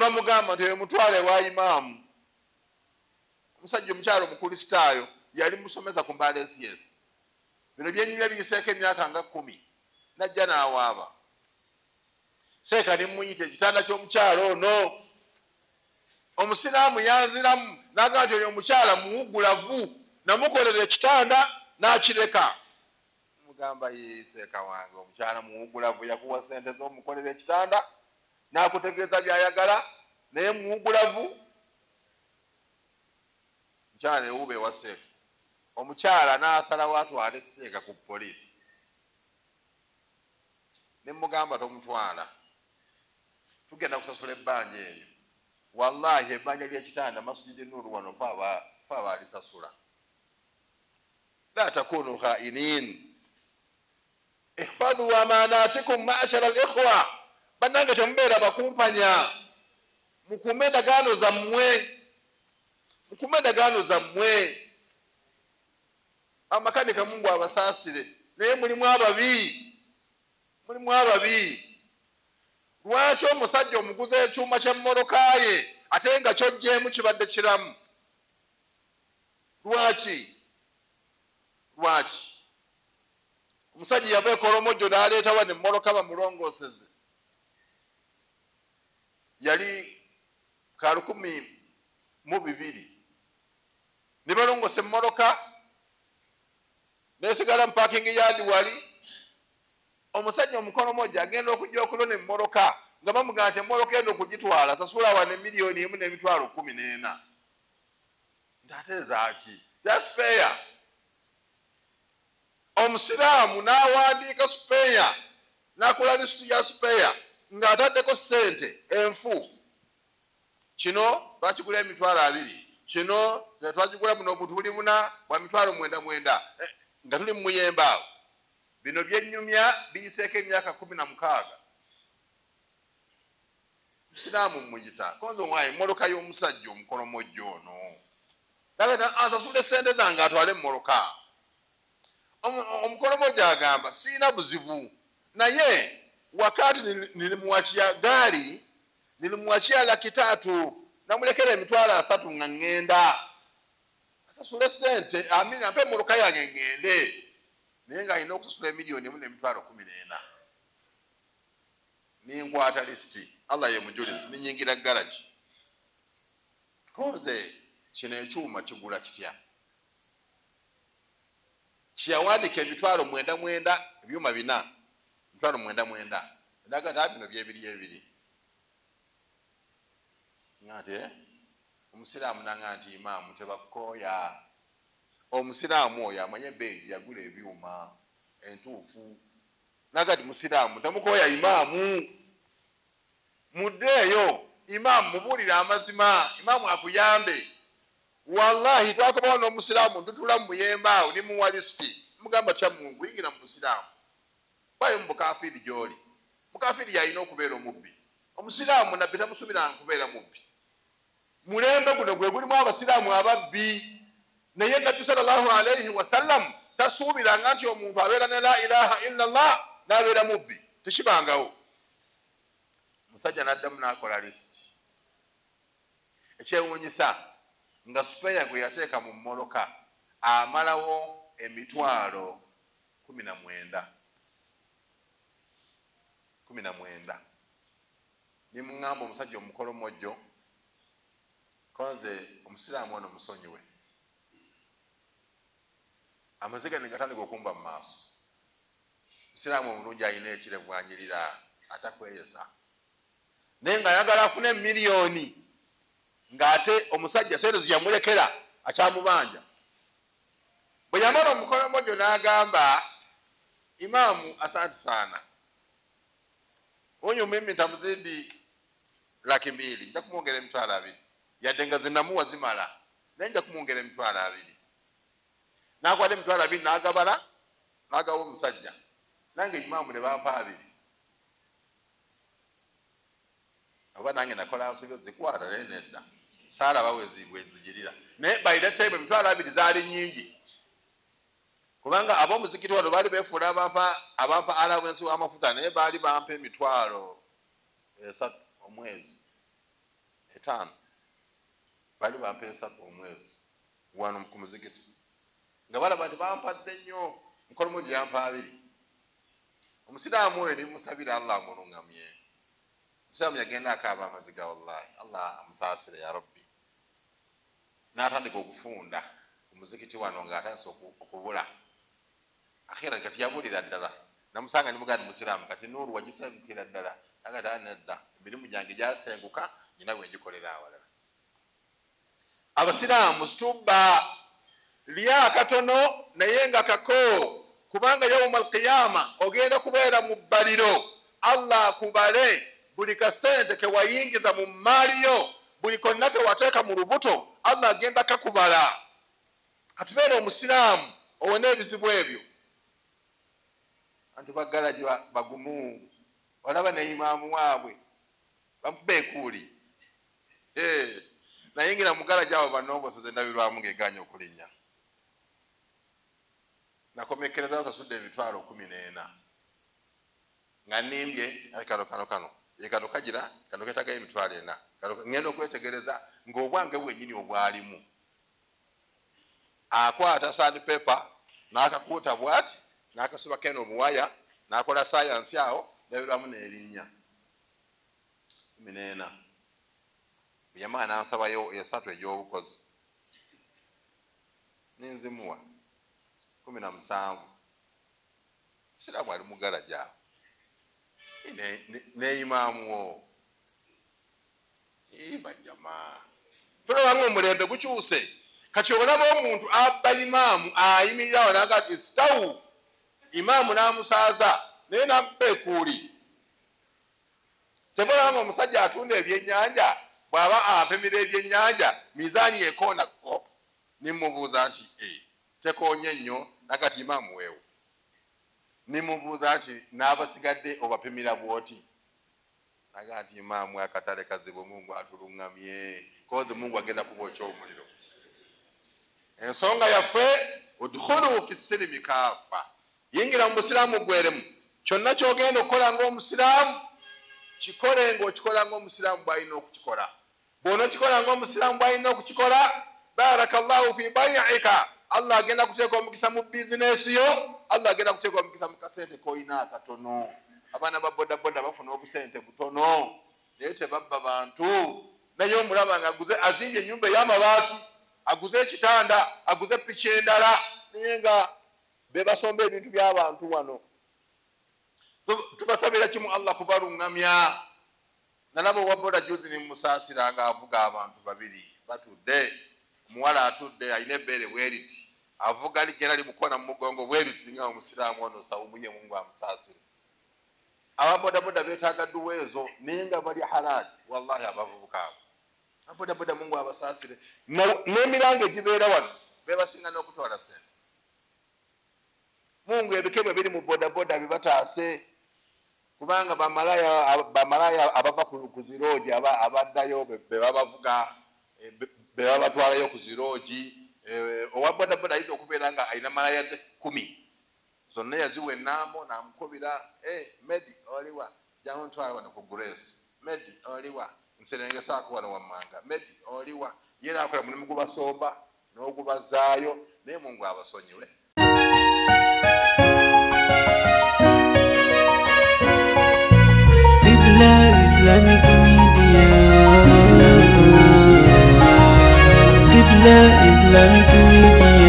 bamugamba nti mutwale wa imaamu omusajja omukyalo mukristaayo yali musomeza ku Mbale SCS bino byenyumya biyiseeko emyaka nga 10 najja n'awaaba seeka ne muyita ekitanda ky'omukyalo ono omusiraamu yanziramu n'agamba nti oyo omukyala muwugulavu namukolera ekitanda n'akireka mugamba seeka wange omukyala muwugulavu yakuwa sente z'omukolera ekitanda n'akutegeeza byayagala naye muwugulavu omukyala newuuba ewa seeka omukyala n'asalawo atwale seeka ku poliisi ne mugamba tomutwala tugenda kusasula ebbanja eryo wallahi ebbanja ly'ekitanda Masjidi Nuru wano fa baalisasula la takunu khainin ihfadhu amanatikum ma'ashara al-ikhwa banange temubeera bakumpanya mukume endagaano zammwe amakanika Mungu abasaasire naye mulimu ababi lwaki omusajja omuguza ekyuma ky'emmoloka ye ate nga kyojjeemu kibadde kiramu lwaki omusajja yava ekolomojjo n'aleetawa nemmoloka bamulongooseze yali ka 12 ne balongosa emmoloka nesigala mu parking yard wali omusajja omukolomojjo agenda okujja okulona emmoloka nga bamugamba nti emmoloka eno okugitwala sasula wano $1,14,000 ndateezaaki taspeya omusiraamu n'awandiika speya n'akola lisiti ya speya ng'ataddeko sente enfu kino twakigula $20,000 kino twakigula buno obuntu buli buna bwa $9,900 nga tuli muyemba awo bino byennyumya biyiseeko emyaka 16 musiraamu muyita konzo wayi mmoloka y'omusajja omukolomojjo ono nabena asasule sente zange atwale emmoloka omukolomojjo agamba siina buzibu naye wakati nilimuwachia gari nilimuwachia $300,000 namulekera $300,000 nga ngenda asasule sente amina mpe emmoloka yange ngende naye nga alina okusasula $1,14,000 ninkwata lisiti Allah ye mujulizi ninyingira garage koze kino ekyuma kigula kitya kiyawandika $9,900 ebyuma 4 $9,900 ndaga bino byebiri ngate omusiraamu nanga nti imaamu tebakooya omusiraamu oyo amanye beeyi yagula ebyuma entuufu nagati musiraamu tamukooya imaamu muddeeyo imaamu mubuulira amazima imaamu akuyambe wallahi twakobawo n'omusiraamu ntutula mu muyemba awo ni muwa lisiti mugamba tya Mungu yingira mu busiraamu bayo mu bukafiri gy'oli mukafiri yalina okubeera omubbi omusiraamu nabbi tamusubiranga kubeera mubbi mulembe guno gwe gulimu abasiraamu ababbi naye nabbi sallallahu alayhi wasallam tasuubiranga nti omuntu abeera ne la ilaha illallah n'abeera mubbi tekibangawo musajja n'addamu n'akola lisiti ekyewuunyisa nga supeya gwe yateeka mu mmoloka amalawo $19,000 nimuŋŋamba omusajja omukolomojjo konze omusiraamu ono musonyiwe amaziga negatandika okumva mu maaso omusiraamu omulungi alina ekirevu anyirira atakweyesa naye nga ayagala afune $1,000,000 ng'ate omusajja sente ziyamulekera akyamubanja bwe yamala omukolomojjo n'agamba imaamu asante sana onyo mimi ntamuzindi $200,000 nja kumwongera $2,000 yadde nga zinamuwa zimala naye nja kumwongera $2,000 n'akwata $2,000 n'agabala n'agawa omusajja nange imaamu ne bampa 2 oba nange nakola nsobyo zikwata naye nedda saalaba wezigirira naye by that time $2,000 zaali nnyingi kubanga ab'omuzikiti wano baali beefuula abampa allowance w'amafuta naye baali bampa $3,000 omwezi 5 bali bampesa ku omwezi wano ku muzikiti nga balaba nti bampadde nnyo mukolomo gye yampa 2 omusiraamu oyo nimusabira Allah amulungamye omusiraamu yagenda akaaba amaziga wallahi Allah amusaasire ya rabbi n'atandika okufunda ku muzikiti wano ng'atandise okubula akhira kati yabulira ddala namusanga nimugandi musiraamu kati Nuuru wagisengukira ddala agata nedda emirimu gyange gyasenguka nyina bwe ngikolera awalala abasiraamu situbba lya katono naye nga kako kubanga yawmal qiyama ogenda kubeera mu bbaliro Allah akubale buli kasente ke wayingiza mu maaliyo buli konna ke wateeka mu lubuto Allah agenda kakubala katubeera omusiraamu owone ebizibu ebyo antu bagalajwa bagumu olaba ne imaamu waabwe bamubeekuuli nayingira mugalaja abo banongoseze ndabirwamu ng'eganya okulinnya nakomekereza nsasudde emitwalo 14 nga nimbye kano yekano kagira kano ketaga emitwalo 4 ngenda okwetegereza ng'obwange bwennyini obwalimu akwata sandpaper n'akakuuta bwati n'akasuba keno obuwaya n'akola sayansi awo ndabirwamu n'erinnya 14 yamaa n'ansabayo 3 egy'obukozi ninzimuwa 17 musiraamu ali mugalaja ne imaamuwo bajjamaa tulabanga omulembe gukyuse kati olaba omuntu abba imaamu ayimirirawo nagati sitawu imaamu n'amusaaza naye namubeekuuli tebalanga omusajja atunda ebyennyanja bw'aba apimira ebyennyanja mizaani ekoona go nimubuuza nti tekoonye nnyo nakati imaamu weewo nimubuuza nti n'abasigadde obapimira bwoti naga nti imaamu akatale kazibu Mungu atulungamye kozi Mungu agenda kubokya omuliro ensonga yaffe udkhulu fi silimi kaafa yingira mu busiraamu gweremu kyonna kyogenda okukola ng'omusiraamu kikole ng'okikola ng'omusiraamu bw'alina okukikola bw'onokikola ng'omusiraamu bw'alina okukikola barakallahu fi bay'ika Allah agenda kuteeka omukisa mu bizinesi yo Allah agenda kuteeka omukisa mu kasente koyina akatono abaana ba bodaboda bafuna obusente butono naye tebabba bantu naye omulaba nga azimbye ennyumba ey'amabaati aguze ekitanda aguze piki endala naye nga bebasomba ebintu by'abantu wano tubasabira kimu Allah kubalungamya nalaba owa boda juzi nimusaasira nga avuga abantu 2 batudde omuwala atudde alina ebbeere bweriti avuga ligenda limukona mu mugongo bweriti nga omusiraamu ono sawumuye Mungu amusaasire ababodaboda beetaaga duweezo naye nga bali halali wallahi abavubuka abo ababodaboda Mungu abasaasire n'emiranga egibeera wano bebasinga n'okutwala sente Mungu ebikebe biri mu bodaboda bibataase kubanga bamalaya abava ku ziroogi abaddayo bebabavuga bebabatwalayo ku ziroogi owa bodaboda ayinza okubeera nga alina malaya ze 10 zonna yaziwa enambo namukubira Medi oliwa jangu ntwala wano ku Grace Medi oliwa nserengesaako wano wammanga Medi oliwa ye naakola mulimu gubasomba n'ogubazaayo naye Mungu abasonyiwe Islamic Media Qibla Islamic Media